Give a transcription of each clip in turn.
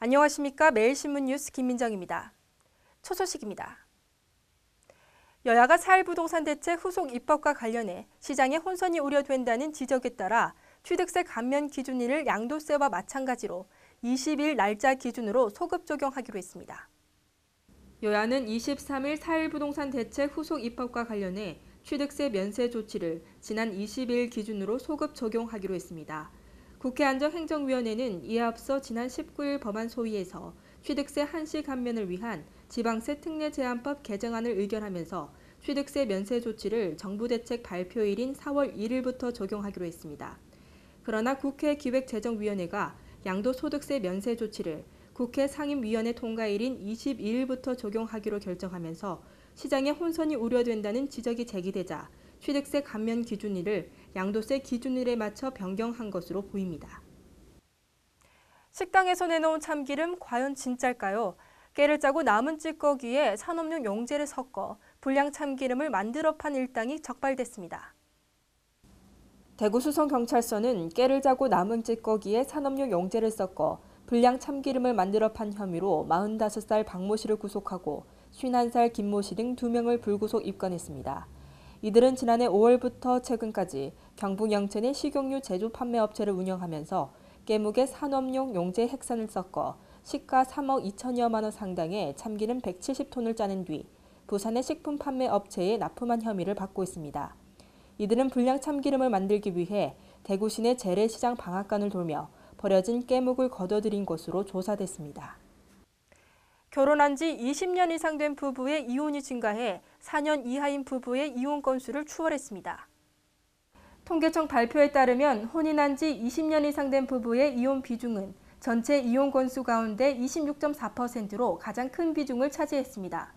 안녕하십니까. 매일신문 뉴스 김민정입니다. 첫 소식입니다. 여야가 4.1 부동산 대책 후속 입법과 관련해 시장에 혼선이 우려된다는 지적에 따라 취득세 감면 기준일을 양도세와 마찬가지로 20일 날짜 기준으로 소급 적용하기로 했습니다. 여야는 23일 4.1 부동산 대책 후속 입법과 관련해 취득세 면세 조치를 지난 20일 기준으로 소급 적용하기로 했습니다. 국회 안전행정위원회는 이에 앞서 지난 19일 법안 소위에서 취득세 한시 감면을 위한 지방세 특례 제한법 개정안을 의결하면서 취득세 면세 조치를 정부 대책 발표일인 4월 1일부터 적용하기로 했습니다. 그러나 국회 기획재정위원회가 양도소득세 면세 조치를 국회 상임위원회 통과일인 22일부터 적용하기로 결정하면서 시장에 혼선이 우려된다는 지적이 제기되자 취득세 감면 기준일을 양도세 기준일에 맞춰 변경한 것으로 보입니다. 식당에서 내놓은 참기름 과연 진짜일까요? 깨를 짜고 남은 찌꺼기에 산업용 용제를 섞어 불량 참기름을 만들어 판 일당이 적발됐습니다. 대구 수성경찰서는 깨를 짜고 남은 찌꺼기에 산업용 용제를 섞어 불량 참기름을 만들어 판 혐의로 45살 박모 씨를 구속하고 51살 김모 씨 등 2명을 불구속 입건했습니다. 이들은 지난해 5월부터 최근까지 경북 영천의 식용유 제조 판매 업체를 운영하면서 깨묵에 산업용 용제 핵산을 섞어 시가 3억 2천여만 원 상당의 참기름 170톤을 짜낸 뒤 부산의 식품 판매 업체에 납품한 혐의를 받고 있습니다. 이들은 불량 참기름을 만들기 위해 대구 시내 재래시장 방앗간을 돌며 버려진 깨묵을 걷어들인 것으로 조사됐습니다. 결혼한 지 20년 이상 된 부부의 이혼이 증가해 4년 이하인 부부의 이혼 건수를 추월했습니다. 통계청 발표에 따르면 혼인한 지 20년 이상 된 부부의 이혼 비중은 전체 이혼 건수 가운데 26.4%로 가장 큰 비중을 차지했습니다.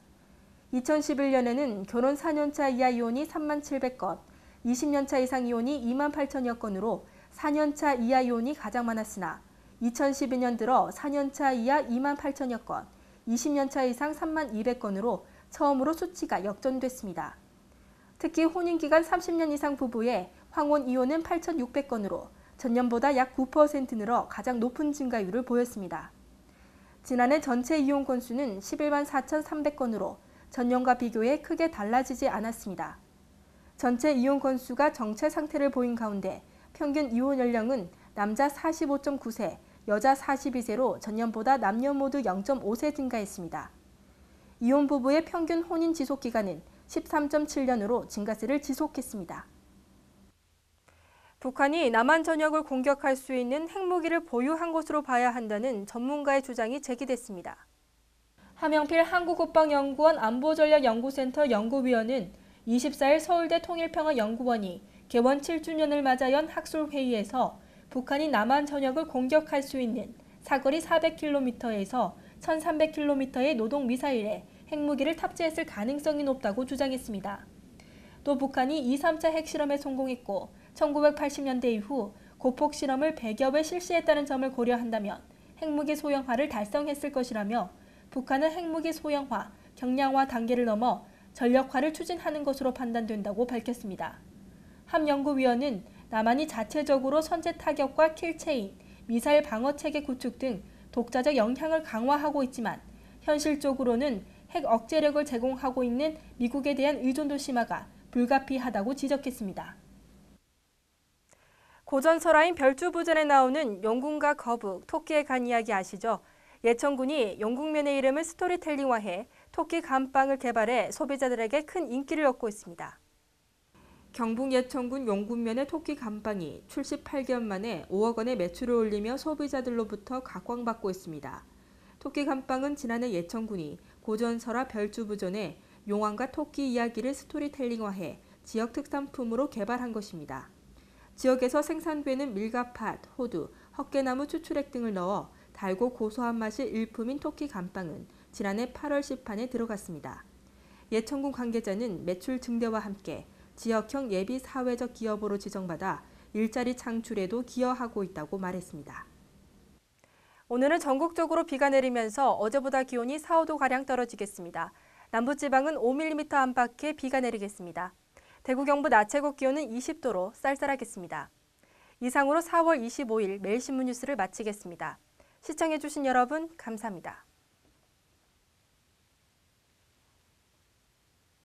2011년에는 결혼 4년차 이하 이혼이 3만 700건, 20년차 이상 이혼이 2만 8천여 건으로 4년차 이하 이혼이 가장 많았으나 2012년 들어 4년차 이하 2만 8천여 건, 20년차 이상 3만 200건으로 처음으로 수치가 역전됐습니다. 특히 혼인기간 30년 이상 부부의 황혼 이혼은 8,600건으로 전년보다 약 9% 늘어 가장 높은 증가율을 보였습니다. 지난해 전체 이혼 건수는 11만 4,300건으로 전년과 비교해 크게 달라지지 않았습니다. 전체 이혼 건수가 정체 상태를 보인 가운데 평균 이혼 연령은 남자 45.9세, 여자 42세로 전년보다 남녀 모두 0.5세 증가했습니다. 이혼 부부의 평균 혼인 지속 기간은 13.7년으로 증가세를 지속했습니다. 북한이 남한 전역을 공격할 수 있는 핵무기를 보유한 것으로 봐야 한다는 전문가의 주장이 제기됐습니다. 함영필 한국국방연구원 안보전략연구센터 연구위원은 24일 서울대 통일평화연구원이 개원 7주년을 맞아 연 학술회의에서 북한이 남한 전역을 공격할 수 있는 사거리 400km에서 1300km의 노동미사일에 핵무기를 탑재했을 가능성이 높다고 주장했습니다. 또 북한이 2, 3차 핵실험에 성공했고 1980년대 이후 고폭 실험을 100여 회 실시했다는 점을 고려한다면 핵무기 소형화를 달성했을 것이라며 북한은 핵무기 소형화, 경량화 단계를 넘어 전력화를 추진하는 것으로 판단된다고 밝혔습니다. 함 연구위원은 남한이 자체적으로 선제 타격과 킬체인, 미사일 방어체계 구축 등 독자적 영향을 강화하고 있지만 현실적으로는 핵 억제력을 제공하고 있는 미국에 대한 의존도 심화가 불가피하다고 지적했습니다. 고전 설화인 별주부전에 나오는 용궁과 거북, 토끼에 간 이야기 아시죠? 예천군이 용궁면의 이름을 스토리텔링화해 토끼 감빵을 개발해 소비자들에게 큰 인기를 얻고 있습니다. 경북 예천군 용궁면의 토끼 감빵이 출시 8개월 만에 5억 원의 매출을 올리며 소비자들로부터 각광받고 있습니다. 토끼 감빵은 지난해 예천군이 고전 설화 별주부전에 용왕과 토끼 이야기를 스토리텔링화해 지역 특산품으로 개발한 것입니다. 지역에서 생산되는 밀가팥, 호두, 헛개나무 추출액 등을 넣어 달고 고소한 맛이 일품인 토끼 감빵은 지난해 8월 시판에 들어갔습니다. 예천군 관계자는 매출 증대와 함께 지역형 예비 사회적 기업으로 지정받아 일자리 창출에도 기여하고 있다고 말했습니다. 오늘은 전국적으로 비가 내리면서 어제보다 기온이 4, 5도가량 떨어지겠습니다. 남부지방은 5mm 안팎의 비가 내리겠습니다. 대구 경북 낮 최고 기온은 20도로 쌀쌀하겠습니다. 이상으로 4월 25일 매일신문 뉴스를 마치겠습니다. 시청해주신 여러분 감사합니다.